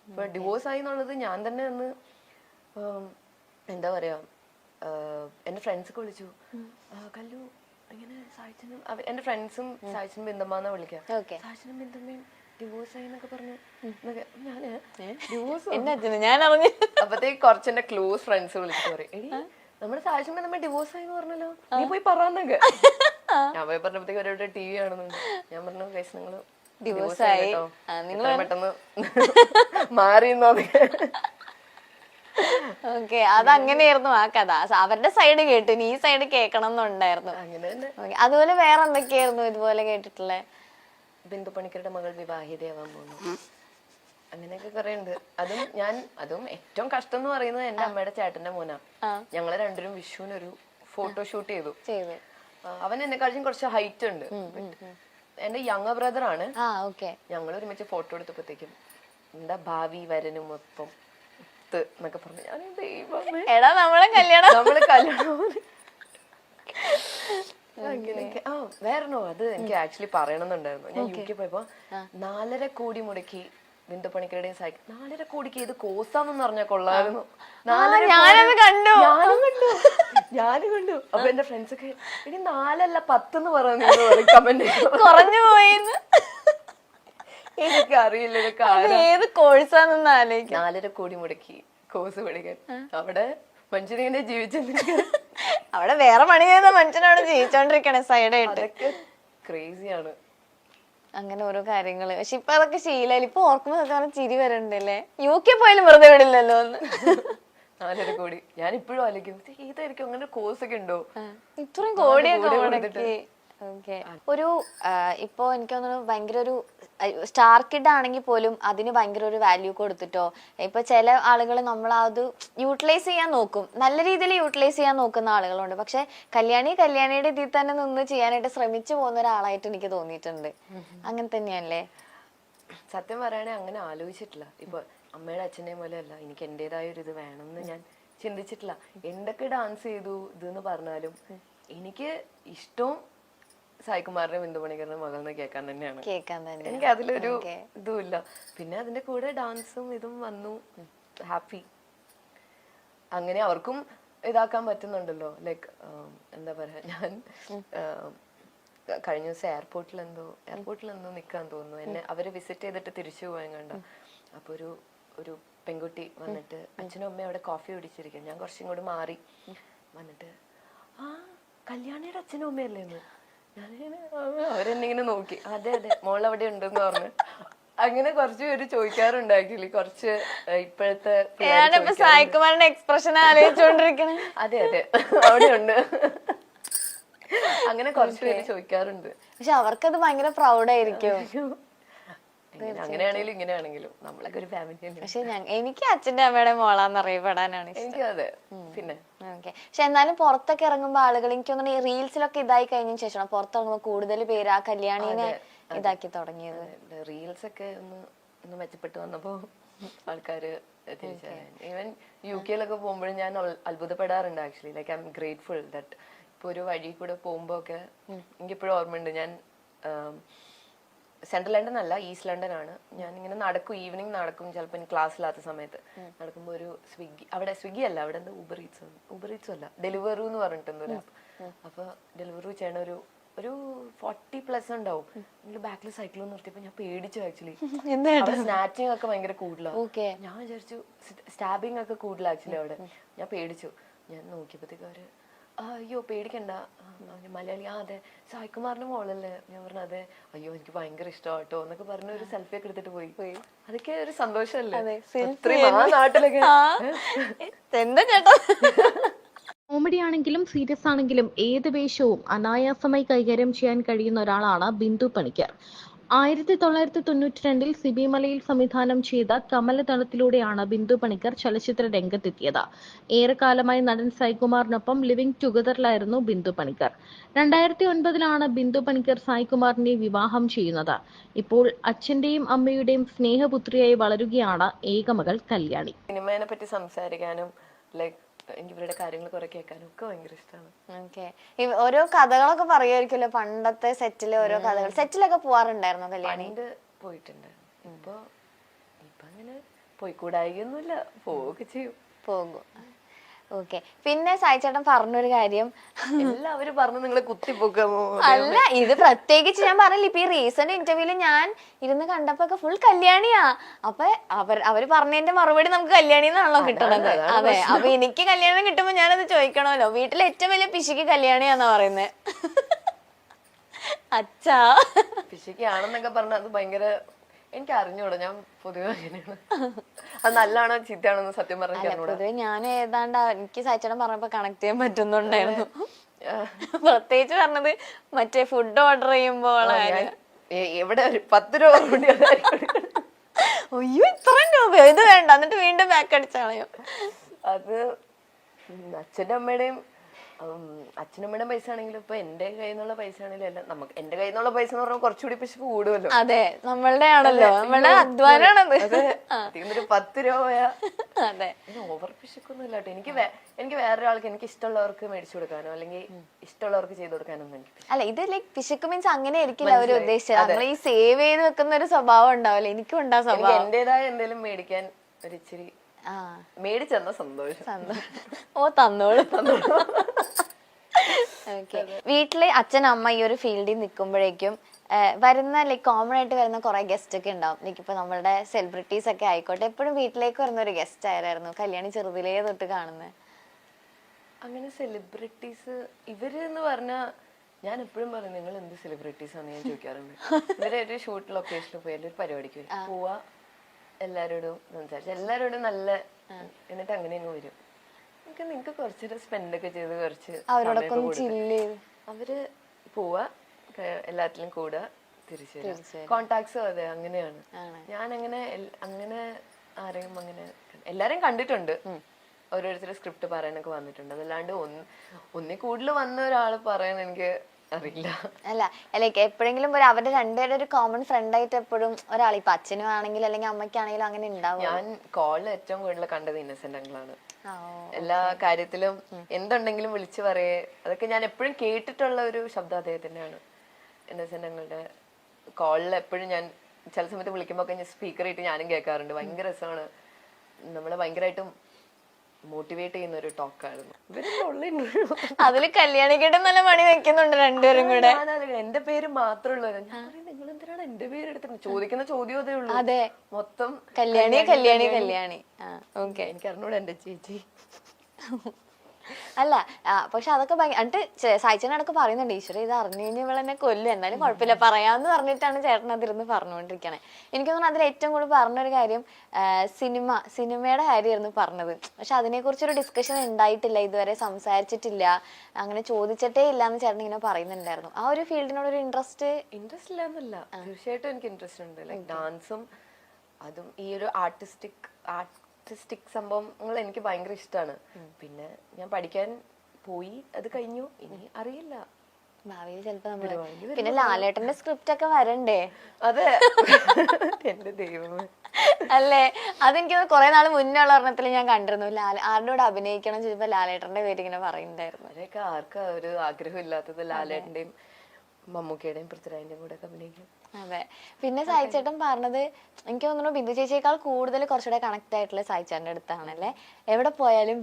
ഇപ്പൊ ഡിവോഴ്സ് ആയി എന്നുള്ളത് ഞാൻ തന്നെ ഒന്ന് എന്താ പറയാ എന്റെ ഫ്രണ്ട്സൊക്കെ വിളിച്ചു, കല്ലു ഇങ്ങനെ സായിച്ചനും എന്റെ ഫ്രണ്ട്സും സായിച്ചനും ബിന്ദമ്മാന്നാ വിളിക്കുക, സായിച്ചനും ബിന്ദമ്മയും ഡിവോഴ്സ് ആയി എന്നൊക്കെ പറഞ്ഞു. ഞാന് ഡിവോഴ്സ് ഞാൻ അറിഞ്ഞു. അപ്പത്തേക്ക് കുറച്ച് എന്റെ ക്ലോസ് ഫ്രണ്ട്സ് വിളിച്ചു പറയും, എടി നമ്മുടെ സായിച്ചും ബിന്ദമ്മ ഡിവോഴ്സ് ആയി എന്ന് പറഞ്ഞല്ലോ, നീ പോയി പറയാന്നൊക്കെ. ഞാൻ പോയി പറഞ്ഞപ്പോഴത്തേക്ക് അവരുടെ ടി വി കാണുന്നുണ്ട്. ഞാൻ പറഞ്ഞു ഗൈസ് നിങ്ങള് ഡിവോഴ്സ് ആയി കേട്ടോ, നിങ്ങൾ പെട്ടെന്ന് മാറിയെന്നൊക്കെ. ഓക്കെ, അതങ്ങനെയായിരുന്നു ആ കഥ. അവരുടെ സൈഡ് കേട്ടു, നീ സൈഡ് കേൾക്കണം എന്നുണ്ടായിരുന്നു. അങ്ങനെ തന്നെ. അതുപോലെ വേറെ എന്തൊക്കെയായിരുന്നു ഇതുപോലെ കേട്ടിട്ടുള്ളേ? ബിന്ദു പണിക്കരുടെ മകൾ വിവാഹിതയാവാൻ പോകുന്നു, അങ്ങനെയൊക്കെ കുറെ ഉണ്ട്. അതും ഏറ്റവും കഷ്ടം എന്ന് പറയുന്നത് എന്റെ അമ്മയുടെ ചേട്ടന്റെ മോനാ. ഞങ്ങള് രണ്ടുപേരും വിഷുവിനൊരു ഫോട്ടോഷൂട്ട് ചെയ്തു. അവൻ എന്നെക്കാളും കുറച്ച് ഹൈറ്റ് ഉണ്ട്, എന്റെ യങ് ബ്രദർ ആണ്. ഞങ്ങൾ ഒരുമിച്ച് ഫോട്ടോ എടുത്തപ്പോഴത്തേക്കും എന്താ ഭാവി വരനും ഒപ്പം എന്നൊക്കെ പറഞ്ഞു. ഞാൻ നമ്മളെ കല്യാണം അങ്ങനെയൊക്കെ. വേറെന്നോ അത് എനിക്ക് ആക്ച്വലി പറയണമെന്നുണ്ടായിരുന്നു. ഞാൻ യു കെ പോയപ്പോ 4.5 കോടി മുടക്കി ബിന്ദു പണിക്കരുടെയും സൈക്കിൾ 4.5 കോടിക്ക് ഏത് കോഴ്സാന്ന് പറഞ്ഞാൽ കൊള്ളായിരുന്നു. ഞാനും കണ്ടു. അപ്പൊ എന്റെ ഫ്രണ്ട്സ് ഒക്കെ ഇനി 4 അല്ല 10 എന്ന് പറഞ്ഞു കമന്റ് കുറഞ്ഞു പോയിന്ന്. എനിക്ക് അറിയില്ല ഏത് കോഴ്സാണെന്ന് ആലോചിക്കും. 4.5 കോടി മുടക്കി കോഴ്സ് പഠിക്കാൻ. അവിടെ മനുഷ്യനിങ്ങനെ ജീവിച്ചു, അവിടെ വേറെ പണി ചെയ്യുന്ന മനുഷ്യനാണ് ജീവിച്ചോണ്ടിരിക്കണേ സൈഡായിട്ട്. ക്രേസിയാണ് അങ്ങനെ ഓരോ കാര്യങ്ങള്. പക്ഷെ ഇപ്പൊ അതൊക്കെ ശീലം. ഇപ്പൊ ഓർക്കുമ്പോ ചിരി വരണ്ടല്ലേ. യു കെ പോയാലും വെറുതെ വിടില്ലല്ലോ ഒന്ന്. 4.5 കോടി ഞാൻ ഇപ്പോഴും ആലോചിക്കും, ഏതായിരിക്കും അങ്ങനെ കോഴ്സ് ഒക്കെ ഉണ്ടോ ഇത്രയും കോടിയൊക്കെ. ഒരു ഇപ്പൊ എനിക്ക് തോന്നുന്നു ഭയങ്കര ഒരു സ്റ്റാർ കിഡ് ആണെങ്കിൽ പോലും അതിന് ഭയങ്കര ഒരു വാല്യൂ കൊടുത്തിട്ടോ. ഇപ്പൊ ചില ആളുകൾ നമ്മളത് യൂട്ടിലൈസ് ചെയ്യാൻ നോക്കും, നല്ല രീതിയിൽ യൂട്ടിലൈസ് ചെയ്യാൻ നോക്കുന്ന ആളുകളുണ്ട്. പക്ഷെ കല്യാണിയുടെ ഇതിൽ തന്നെ നിന്ന് ചെയ്യാനായിട്ട് ശ്രമിച്ചു പോകുന്ന ഒരാളായിട്ട് എനിക്ക് തോന്നിയിട്ടുണ്ട്. അങ്ങനെ തന്നെയല്ലേ? സത്യം പറയുകയാണെങ്കിൽ അങ്ങനെ ആലോചിച്ചിട്ടില്ല. ഇപ്പൊ അമ്മയുടെ അച്ഛൻ്റെ പോലെ അല്ല, എനിക്ക് എന്റേതായ ഒരു ഇത് വേണമെന്ന് ഞാൻ ചിന്തിച്ചിട്ടില്ല. എന്തൊക്കെ ഡാൻസ് ചെയ്തു ഇതെന്ന് പറഞ്ഞാലും എനിക്ക് ഇഷ്ടവും സായികുമാറിന്റെ ബിന്ദു പണിക്കറിന്റെ മകൾ കേൾക്കാൻ തന്നെയാണ്. എനിക്ക് അതിലൊരു ഇതുമില്ല. പിന്നെ അതിന്റെ കൂടെ ഡാൻസും ഇതും വന്നു, ഹാപ്പി. അങ്ങനെ അവർക്കും ഇതാക്കാൻ പറ്റുന്നുണ്ടല്ലോ. ലൈക്ക് എന്താ പറയാ, ഞാൻ കഴിഞ്ഞ ദിവസം എയർപോർട്ടിൽ എന്തോ നിക്കാൻ തോന്നുന്നു, എന്നെ അവര് വിസിറ്റ് ചെയ്തിട്ട് തിരിച്ചു പോയാൻ കണ്ട. അപ്പൊ ഒരു പെൺകുട്ടി വന്നിട്ട് അച്ഛനും അമ്മയും അവിടെ കോഫി കുടിച്ചിരിക്കും. ഞാൻ കുറച്ചും കൂടി മാറി വന്നിട്ട് കല്യാണിയുടെ അച്ഛനും അമ്മയല്ലേന്ന്. ഞാനിങ്ങനെ അവരെന്നിങ്ങനെ നോക്കി, അതെ മോൾ അവിടെ ഉണ്ടെന്ന് പറഞ്ഞു. അങ്ങനെ കുറച്ച് പേര് ചോദിക്കാറുണ്ട് ആക്ച്വലി. കുറച്ച് ഇപ്പോഴത്തെ സായികുമാറിന്റെ എക്സ്പ്രഷൻ ആലോചിച്ചോണ്ടിരിക്കണേ. അതെ അവിടെ ഉണ്ട്. അങ്ങനെ കുറച്ച് പേര് ചോദിക്കാറുണ്ട്. പക്ഷെ അവർക്കത് ഭയങ്കര പ്രൗഡായിരിക്കും. അങ്ങനെയാണെങ്കിലും ഇങ്ങനെയാണെങ്കിലും നമ്മളൊക്കെ ഒരു ഫാമിലി. പക്ഷെ എനിക്ക് അച്ഛന്റെ അമ്മയുടെ മോളാന്ന് അറിയപ്പെടാനാണ് എനിക്ക്. അതെ. പിന്നെ പക്ഷെ എന്നാലും പുറത്തൊക്കെ ഇറങ്ങുമ്പോ ആളുകൾ എനിക്ക് തോന്നുന്നു ഈ റീൽസിലൊക്കെ ഇതായി കഴിഞ്ഞ ശേഷം പുറത്തിറങ്ങുമ്പോ കൂടുതൽ പേര് ആ കല്യാണിനെ ഇതാക്കി തുടങ്ങിയത്. റീൽസ് ഒക്കെ ഒന്ന് മെച്ചപ്പെട്ടു വന്നപ്പോ ആൾക്കാര് തിരിച്ചറിയാൻ. ഈവൻ യു കെയിലൊക്കെ പോകുമ്പോഴും ഞാൻ അത്ഭുതപ്പെടാറുണ്ട് actually. Like I'm grateful that ഇപ്പൊ ഒരു വഴി കൂടെ പോകുമ്പോ ഒക്കെ എനിക്കിപ്പോഴും ഓർമ്മയുണ്ട്. ഞാൻ സെൻട്രൽ ലണ്ടൻ അല്ല, ഈസ്റ്റ് ലണ്ടൻ ആണ്. ഞാൻ ഇങ്ങനെ നടക്കും, ഈവനിങ് നടക്കും, ചിലപ്പോൾ എനിക്ക് ക്ലാസ്സില്ലാത്ത സമയത്ത് നടക്കുമ്പോ ഒരു സ്വിഗ്ഗി അല്ല, അവിടെ എന്താ ഊബർ ഈറ്റ്സും അല്ല, ഡെലിവറു എന്ന് പറഞ്ഞിട്ടുണ്ട് ഒരു ആപ്പ്. അപ്പൊ ഡെലിവറി ചെയ്യണ ഒരു 40+ ഉണ്ടാവും. ബാക്കിൽ സൈക്കിൾ നിർത്തിയപ്പോ ഞാൻ പേടിച്ചു ആക്ച്വലി. സ്നാച്ചിങ് ഒക്കെ ഭയങ്കര കൂടുതലാണ്. ഞാൻ വിചാരിച്ചു സ്റ്റാബിങ് ഒക്കെ കൂടുതൽ ആക്ച്വലി അവിടെ. ഞാൻ പേടിച്ചു. ഞാൻ നോക്കിയപ്പോഴത്തേക്ക് അവര് അയ്യോ പേടിക്കണ്ട, മലയാളി. അതെ സായികുമാറിന്റെ മോളല്ലേ? ഞാൻ പറഞ്ഞു അതെ. അയ്യോ എനിക്ക് ഭയങ്കര ഇഷ്ടമാട്ടോ എന്നൊക്കെ പറഞ്ഞ ഒരു സെൽഫി ഒക്കെ എടുത്തിട്ട് പോയി. അതൊക്കെ ഒരു സന്തോഷല്ലേ നാട്ടിലൊക്കെ. എന്താ ചേട്ടാ, കോമഡി ആണെങ്കിലും സീരിയസ് ആണെങ്കിലും ഏത് വേഷവും അനായാസമായി കൈകാര്യം ചെയ്യാൻ കഴിയുന്ന ഒരാളാണ് ബിന്ദു പണിക്കർ. 1992 സിബി മലയിൽ സംവിധാനം ചെയ്ത കമലദളത്തിലൂടെയാണ് ബിന്ദു പണിക്കർ ചലച്ചിത്ര രംഗത്തെത്തിയത്. ഏറെക്കാലമായി നടൻ സായികുമാറിനൊപ്പം ലിവിംഗ് ടുഗദറിലായിരുന്നു ബിന്ദു പണിക്കർ. 2009 ബിന്ദു പണിക്കർ സായികുമാറിനെ വിവാഹം ചെയ്യുന്നത്. ഇപ്പോൾ അച്ഛന്റെയും അമ്മയുടെയും സ്നേഹപുത്രിയായി വളരുകയാണ് ഏകമകൾ കല്യാണി. സിനിമയെ പറ്റി സംസാരിക്കാനും ലൈക്ക് എനിക്ക് ഇവരുടെ കാര്യങ്ങൾ കുറെ കേൾക്കാനും ഒക്കെ ഭയങ്കര ഇഷ്ടമാണ്. ഓരോ കഥകളൊക്കെ പറയുമായിരിക്കുമല്ലോ പണ്ടത്തെ സെറ്റിലെ ഓരോ കഥകൾ. സെറ്റിലൊക്കെ പോവാറുണ്ടായിരുന്നു കല്യാണി? പോയിട്ടുണ്ട്. ഇപ്പൊ അങ്ങനെ പോയിക്കൂടായികയൊന്നുമില്ല, പോവുകയൊക്കെ ചെയ്യും. പോകും. ഓക്കെ. പിന്നെ സായി ചേട്ടൻ പറഞ്ഞൊരു കാര്യം, എല്ലാവരും പറഞ്ഞു നിങ്ങളെ കുത്തിപ്പൊക്കാമോ. അല്ല ഇത് പ്രത്യേകിച്ച് ഞാൻ പറഞ്ഞില്ല, ഇപ്പൊ ഈ റീസെന്റ് ഇന്റർവ്യൂല് ഞാൻ ഇരുന്ന് കണ്ടപ്പോ ഫുൾ കല്യാണിയാ. അപ്പൊ അവര് പറഞ്ഞതിന്റെ മറുപടി നമുക്ക് കല്യാണി എന്നാണല്ലോ കിട്ടണത്. അതെ, അപ്പൊ എനിക്ക് കല്യാണം കിട്ടുമ്പോ ഞാനത് ചോദിക്കണമല്ലോ. വീട്ടിലെ ഏറ്റവും വലിയ പിശുക്ക് കല്യാണിയാന്നാ പറയുന്നത്. അച്ഛാ പിശുക്കാണെന്നൊക്കെ പറഞ്ഞ അത് ഭയങ്കര, എനിക്ക് അറിഞ്ഞൂടാ, ഞാൻ പൊതുവെ അങ്ങനെയാണ്. അത് നല്ലതാണോ ചീത്തയാണോ സത്യം പറഞ്ഞാൽ അറിഞ്ഞൂടാ. പൊതുവെ ഞാൻ ഏതാണ്ട് എനിക്ക് സായിച്ചേട്ടൻ പറഞ്ഞപ്പോ കണക്ട് ചെയ്യാൻ പറ്റുന്നുണ്ടായിരുന്നു. പ്രത്യേകിച്ച് പറഞ്ഞത് മറ്റേ ഫുഡ് ഓർഡർ ചെയ്യുമ്പോൾ എവിടെ ഒരു 10 രൂപ കൂടി അയ്യോ ഇത്രയും രൂപയോ, ഇത് വേണ്ട, എന്നിട്ട് വീണ്ടും ബാക്ക് അടിച്ചാളയോ. അത് അച്ഛൻ്റെ അമ്മയുടെയും അച്ഛനമ്മയുടെ പൈസ ആണെങ്കിലും ഇപ്പൊ എന്റെ കയ്യിൽ നിന്നുള്ള പൈസ ആണെങ്കിലും എല്ലാം നമുക്ക് എന്റെ കയ്യിൽ നിന്നുള്ള പൈസ എന്ന് പറഞ്ഞാൽ കുറച്ചുകൂടി പിശുക്ക് കൂടുമല്ലോ. അതെ, നമ്മളുടെ ആണല്ലോ, നമ്മളുടെ അധ്വാനാണത്. 10 രൂപയാ. അതെ, ഓവർ പിശുക്കൊന്നും ഇല്ലാട്ടോ. എനിക്ക് വേറൊരാൾക്ക് എനിക്ക് ഇഷ്ടമുള്ളവർക്ക് മേടിച്ചു കൊടുക്കാനോ അല്ലെങ്കിൽ ഇഷ്ടമുള്ളവർക്ക് ചെയ്തു കൊടുക്കാനൊന്നും എനിക്ക്. അല്ല ഇത് ലൈക് പിശുക്ക് മീൻസ് അങ്ങനെ ആയിരിക്കില്ല അവര് ഉദ്ദേശിച്ചത്. നമ്മൾ ഈ സേവ് ചെയ്ത് വെക്കുന്ന ഒരു സ്വഭാവം ഉണ്ടാവില്ല. എനിക്കും ഉണ്ടാ സ്വഭാവം. എന്റേതായ എന്തെങ്കിലും മേടിക്കാൻ ഒരു ഇച്ചിരി മേടിച്ചെന്ന സന്തോഷം. ഓ തന്നോളൂ. ഓക്കെ. വീട്ടില് അച്ഛൻ അമ്മ ഈ ഒരു ഫീൽഡിൽ നിൽക്കുമ്പോഴേക്കും വരുന്ന ലൈക് കോമൺ ആയിട്ട് വരുന്ന കുറെ ഗസ്റ്റ് ഒക്കെ ഉണ്ടാവും. ലൈക്ക് ഇപ്പൊ നമ്മളുടെ സെലിബ്രിറ്റീസ് ഒക്കെ ആയിക്കോട്ടെ, എപ്പോഴും വീട്ടിലേക്ക് വരുന്ന ഒരു ഗസ്റ്റ് ആയിരുന്നു കല്യാണി ചെറുതിലേ തൊട്ട് കാണുന്നത്. അങ്ങനെ സെലിബ്രിറ്റീസ് ഇവര് എന്ന് പറഞ്ഞാ ഞാൻ എപ്പോഴും പറയും നിങ്ങൾ എന്ത് സെലിബ്രിറ്റീസ് ആണെന്ന് ഞാൻ ചോദിക്കാറുണ്ട്. ഇവരെ ഒരു ഷൂട്ട് ലൊക്കേഷനിൽ പോയാലും ഒരു പരിപാടിക്ക് പോവാ, എല്ലാരോടും സംസാരിച്ച് എല്ലാരോടും നല്ല, എന്നിട്ട് അങ്ങനെ അങ്ങ് വരും. നിങ്ങക്ക് കുറച്ചൊരു സ്പെൻഡ് ഒക്കെ ചെയ്ത് കുറച്ച് അവര് പോവാ, എല്ലാത്തിലും കൂടുക, തിരിച്ചു വരും. കോണ്ടാക്ട്സ് അതെ അങ്ങനെയാണ്. ഞാൻ അങ്ങനെ ആരെയും അങ്ങനെ എല്ലാരെയും കണ്ടിട്ടുണ്ട്, ഓരോരുത്തരുടെ സ്ക്രിപ്റ്റ് പറയാനൊക്കെ വന്നിട്ടുണ്ട്. അതല്ലാണ്ട് ഒന്നിൽ കൂടുതൽ വന്ന ഒരാള് പറയാൻ എനിക്ക് അറിയില്ല. അല്ല ലൈക്ക് എപ്പോഴെങ്കിലും അവരുടെ രണ്ടുപേരുടെ ഒരു കോമൺ ഫ്രണ്ട് ആയിട്ട് എപ്പോഴും ഒരാൾ, ഇപ്പൊ അച്ഛനും ആണെങ്കിലും അല്ലെങ്കിൽ അമ്മയ്ക്കാണെങ്കിലും അങ്ങനെ ഉണ്ടാവും. ഞാൻ കോളിൽ ഏറ്റവും കൂടുതൽ കണ്ടത് ഇന്നസെന്റ് അങ്കിളാണ്. എല്ലാ കാര്യത്തിലും എന്തുണ്ടെങ്കിലും വിളിച്ചു പറയേ, അതൊക്കെ ഞാൻ എപ്പോഴും കേട്ടിട്ടുള്ള ഒരു ശബ്ദം അദ്ദേഹത്തിന്റെയാണ്. ഇന്നസെന്റ് അങ്കിളുടെ കോളിൽ എപ്പോഴും ഞാൻ ചില സമയത്ത് വിളിക്കുമ്പോ ഒക്കെ സ്പീക്കർ ഇട്ട് ഞാനും കേൾക്കാറുണ്ട്. ഭയങ്കര രസമാണ്, നമ്മളെ ഭയങ്കരമായിട്ടും മോട്ടിവേറ്റ് ചെയ്യുന്ന ഒരു ടോക്കായിരുന്നു. അതില് കല്യാണിക്കേട്ടൻ നല്ല പണി വെക്കുന്നുണ്ട് രണ്ടുപേരും കൂടെ. എന്റെ പേര് മാത്രമേ ഉള്ളൂ. ഞാൻ നിങ്ങൾ എന്തിനാണ് എന്റെ പേര് എടുത്തിട്ട് ചോദിക്കുന്ന ചോദ്യം അതേ ഉള്ളൂ. അതെ, മൊത്തം കല്യാണി കല്യാണി കല്യാണി. ഓക്കെ, എനിക്ക് അറിഞ്ഞൂടെ എന്റെ ചേച്ചി. അല്ല പക്ഷെ അതൊക്കെ എന്നിട്ട് സായിച്ചനടക്ക് പറയുന്നുണ്ട്, ഈശ്വര ഇത് അറിഞ്ഞു കഴിഞ്ഞാൽ ഇവളെന്നെ കൊല്ലും, എന്നാലും കുഴപ്പമില്ല പറയാന്ന് പറഞ്ഞിട്ടാണ് ചേട്ടൻ അതിരുന്ന് പറഞ്ഞുകൊണ്ടിരിക്കണേ. എനിക്ക് തോന്നുന്നു അതിൽ ഏറ്റവും കൂടുതൽ പറഞ്ഞൊരു കാര്യം സിനിമയുടെ കാര്യമായിരുന്നു പറഞ്ഞത്. പക്ഷെ അതിനെക്കുറിച്ചൊരു ഡിസ്കഷൻ ഉണ്ടായിട്ടില്ല, ഇതുവരെ സംസാരിച്ചിട്ടില്ല, അങ്ങനെ ചോദിച്ചിട്ടേ ഇല്ല എന്ന് ചേട്ടൻ ഇങ്ങനെ പറയുന്നുണ്ടായിരുന്നു. ആ ഒരു ഫീൽഡിനോട് ഒരു ഇൻട്രസ്റ്റ് ഇല്ല എന്നല്ല, തീർച്ചയായിട്ടും എനിക്ക് ഇൻട്രസ്റ്റ് ഉണ്ട്. ലൈക് ഡാൻസും അതും ഈ ഒരു ആർട്ടിസ്റ്റിക് സംഭവങ്ങൾ എനിക്ക് ഭയങ്കര ഇഷ്ടമാണ്. പിന്നെ ഞാൻ പഠിക്കാൻ പോയി, അത് കഴിഞ്ഞു, ഇനി അറിയില്ല ഭാവിയിൽ ചിലപ്പോ നമ്മള്. പിന്നെ ലാലേട്ടന്റെ സ്ക്രിപ്റ്റ് ഒക്കെ വരണ്ടേ? അതെ, എന്റെ ദൈവമേ. അല്ലേ, അതെനിക്ക് കുറെ നാൾ മുന്നേ ഉള്ള ഒരെണ്ണത്തിൽ ഞാൻ കണ്ടിരുന്നു, ആരുടെ അഭിനയിക്കണം ചോദിച്ചപ്പോ ലാലേട്ടന്റെ പേര് ഇങ്ങനെ പറയുന്നുണ്ടായിരുന്നു. അവരെയൊക്കെ ആർക്കാ ഒരു ആഗ്രഹം ഇല്ലാത്തത് ലാലേട്ടന്റെയും മമ്മൂക്കയുടെയും പൃഥ്വിരാജിന്റെയും കൂടെ ഒക്കെ അഭിനയിക്കും. അതെ. പിന്നെ സായിച്ചേട്ടൻ പറഞ്ഞത് എനിക്ക് തോന്നുന്നു ബിന്ദു ചേച്ചിയേക്കാൾ കൂടുതൽ കുറച്ചുകൂടെ കണക്ട് ആയിട്ടുള്ള സായിച്ചേട്ടൻ്റെ അടുത്താണല്ലേ. എവിടെ പോയാലും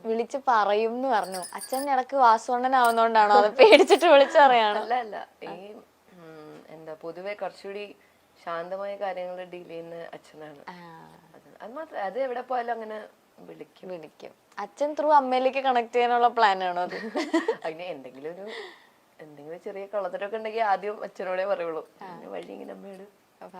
വിളിച്ച് പറയും എന്ന് പറഞ്ഞു. അച്ഛൻ ഇടക്ക് വാസുവണ്ണനാവുന്നോണ്ടാണോ അത് പേടിച്ചിട്ട് വിളിച്ചു പറയാണ്? അല്ല ഈ എന്താ പൊതുവെ കുറച്ചുകൂടി ശാന്തമായ കാര്യങ്ങൾ ഡീൽ ചെയ്യുന്ന അച്ഛനാണ്. അത് മാത്രം, അത് എവിടെ പോയാലും അങ്ങനെ വിളിക്കും. അച്ഛൻ ത്രൂ അമ്മയിലേക്ക് കണക്ട് ചെയ്യാനുള്ള പ്ലാൻ ആണോ അത്? അതിന് എന്തെങ്കിലും ചെറിയ കളത്തരൊക്കെ ഉണ്ടെങ്കിൽ ആദ്യം അച്ഛനോടെ പറയുള്ളൂ, വഴി ഇങ്ങനെ അമ്മയോട്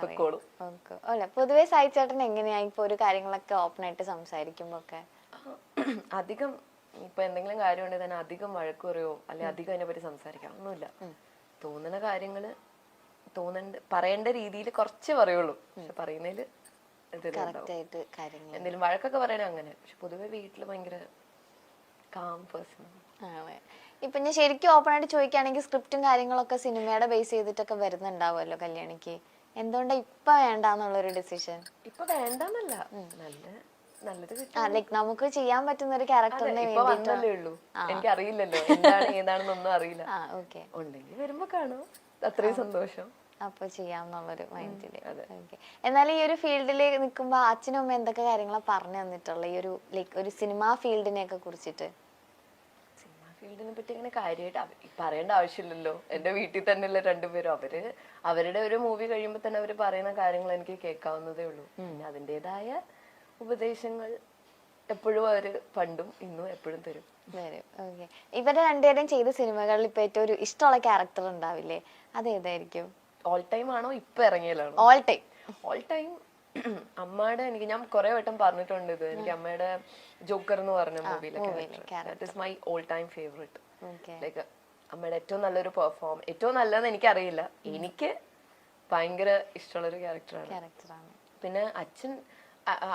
പൊക്കോളും. അല്ല പൊതുവെ സായിച്ചേട്ടൻ എങ്ങനെയാ ഇപ്പൊ ഒരു കാര്യങ്ങളൊക്കെ ഓപ്പൺ ആയിട്ട് സംസാരിക്കുമ്പോ ഒക്കെ? അധികം ഇപ്പൊ എന്തെങ്കിലും കാര്യം ഉണ്ടെങ്കിൽ തന്നെ അധികം വഴക്ക് പറയോ അല്ലെ അധികം അതിനെ പറ്റി സംസാരിക്കാം ഒന്നുമില്ല. തോന്നുന്ന കാര്യങ്ങള് പറയേണ്ട രീതിയിൽ കുറച്ച് പറയുള്ളൂ. പക്ഷെ പറയുന്നതില് എന്തെങ്കിലും വഴക്കൊക്കെ പറയണ അങ്ങനെ. പക്ഷെ പൊതുവെ വീട്ടില് ഭയങ്കര കാം പേഴ്സൺ ആണ്. ഇപ്പൊ ഞാൻ ശരിക്കും ഓപ്പൺ ആയിട്ട് ചോദിക്കുകയാണെങ്കിൽ സ്ക്രിപ്റ്റും കാര്യങ്ങളൊക്കെ സിനിമയുടെ ബേസ് ചെയ്തിട്ടൊക്കെ വരുന്നുണ്ടാവുമല്ലോ കല്യാണിക്ക്. എന്തുകൊണ്ടാ ഇപ്പൊ വേണ്ടെന്നുള്ളൊരു ഡിസിഷൻ? ഇപ്പൊ വേണ്ടെന്നല്ല, നല്ലത് ലൈക് നമുക്ക് ചെയ്യാൻ പറ്റുന്ന ഒരു ക്യാരക്ടറിനെ ഉള്ളൂ. എനിക്ക് അറിയില്ലല്ലോ ഏതാണെന്നൊന്നും അറിയില്ല. ഉണ്ടെങ്കിൽ വരുമ്പോ കാണും, അത്രയും സന്തോഷം. അപ്പൊ ചെയ്യാന്നുള്ളൊരു മൈൻഡില്. ഓക്കെ. എന്നാൽ ഈ ഒരു ഫീൽഡിൽ നിൽക്കുമ്പോ അച്ഛനും അമ്മ എന്തൊക്കെ കാര്യങ്ങളാ പറഞ്ഞു തന്നിട്ടുള്ള ഈ ഒരു ലൈക്ക് ഒരു സിനിമാ ഫീൽഡിനെ ഒക്കെ കുറിച്ചിട്ട്? സിനിമ ഫീൽഡിനെ പറ്റി അങ്ങനെ കാര്യമായിട്ട് പറയേണ്ട ആവശ്യമില്ലല്ലോ. എന്റെ വീട്ടിൽ തന്നെയല്ലേ രണ്ടുപേരും. അവരുടെ ഒരു മൂവി കഴിയുമ്പോൾ തന്നെ അവർ പറയുന്ന കാര്യങ്ങൾ എനിക്ക് കേൾക്കാവുന്നതേ ഉള്ളൂ. പിന്നെ അതിൻ്റെതായ ഉപദേശങ്ങൾ എപ്പോഴും അവര് പണ്ടും ഇന്നും എപ്പോഴും തരും. ഓക്കെ. ഇവരെ രണ്ടുപേരും ചെയ്ത സിനിമകളിൽ ഇപ്പൊ ഏറ്റവും ഒരു ഇഷ്ടമുള്ള ക്യാരക്ടർ ഉണ്ടാവില്ലേ, അതേതായിരിക്കും? ഓൾ ടൈം ആണോ ഇപ്പൊ ഇറങ്ങിയതാണോ? All time. ഓൾ ടൈം അമ്മയുടെ ഞാൻ കുറെ വട്ടം പറഞ്ഞിട്ടുണ്ട് ഇത്. എനിക്ക് അമ്മയുടെ ജോക്കർ എന്ന് പറഞ്ഞ മൂവിയിലെ that is my all time favourite. Like അമ്മയുടെ ഏറ്റവും നല്ലൊരു പെർഫോം, ഏറ്റവും നല്ലതെന്ന് എനിക്കറിയില്ല, എനിക്ക് ഭയങ്കര ഇഷ്ടമുള്ളൊരു ക്യാരക്ടറാണ്. പിന്നെ അച്ഛൻ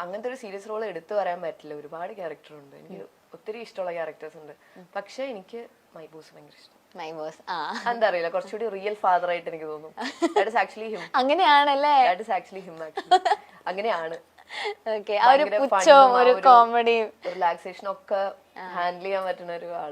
അങ്ങനത്തെ ഒരു സീരിയസ് റോൾ എടുത്തു പറയാൻ പറ്റില്ല. ഒരുപാട് ക്യാരക്ടർ ഉണ്ട്, എനിക്ക് ഒത്തിരി ഇഷ്ടമുള്ള ക്യാരക്ടേഴ്സ് ഉണ്ട്. പക്ഷെ എനിക്ക് മൈ ബോസ് ഭയങ്കര ഇഷ്ടം. എന്താ അറിയില്ല, കുറച്ചുകൂടി റിയൽ ഫാദർ ആയിട്ട് എനിക്ക് തോന്നും. That is actually him. അങ്ങനെയാണല്ലേ? That is actually him actually. അങ്ങനെയാണ്. ഒരു പുച്ഛവും ഒരു കോമഡിയും റിലാക്സേഷനും ഒക്കെ ഹാൻഡിൽ ചെയ്യാൻ പറ്റുന്ന ഒരു ആളാണ്.